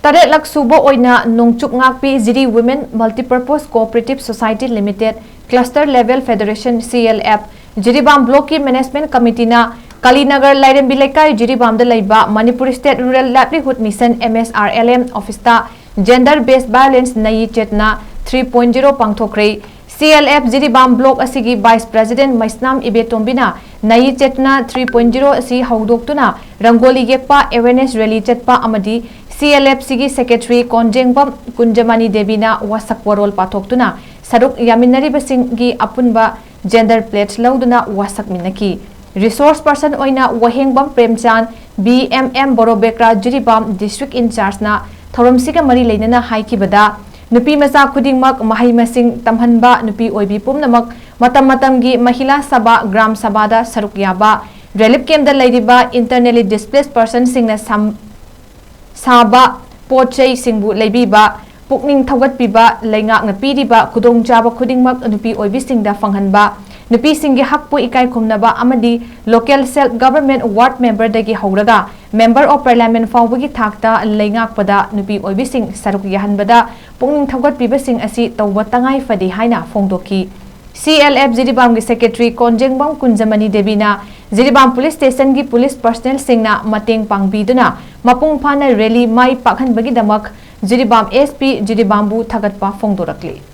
Taret lak subo oina nongchuk ngakpi Jiri Women Multipurpose Cooperative Society Limited Cluster Level Federation CLF Jiribam Block की Management Committee na Kalinagar Lairembi Lekai Jiribam da laiba Manipur State Rural Livelihood Mission MSRLM Office ta Gender Based Violence nayi chetna 3.0 pangthokre CLF Jiribam Block asigi Vice President Maisnam Ibetombina nayi chetna 3.0 asi haudoktuna Rangoli yekpa awareness rally chetpa amadi CLF Sigi Secretary Konjengbam Kunjamani Debina wasak warol pathoktuna saruk yaminari basingi apunba gender plates lauduna wasak minaki resource person oina wahengbam Premchan BMM Borobekra Jiribam District in charge na thoromsiga mari leinana haikibada nupi macha khudingmak mahai masing tamhanba nupi oibi pumnamak matam matamgi mahila sabha gram sabada saruk yaba relief camp da leidiba internally displaced person singna Saba Pochai Singbu Lebiba Pukning Thagatpa Laingak na piriba Kudong Jaba Kudingmak Nupi Oibisingda Fanghanba Nupi Singi Hakpu Ikai Kumnaba Amadi Local Self Government Ward Member Dagi Hauraga Member of Parliament Fawagi Thakta Laingak Pada Nupi Oibising Saruk Yahanbada Pukning Thagatpa Sing Asi Tawatangai Fadi Haina Fongdoki CLF Jiribam ki Secretary Konjengbam Kunjamani Debina Jiribam Police Station ki Police Personnel Singna Mateng Pangbiduna Mapung Phana Rally Mai Pakhanbagidamak Jiribam SP Jiribambu Thagatpa Fongdokrakli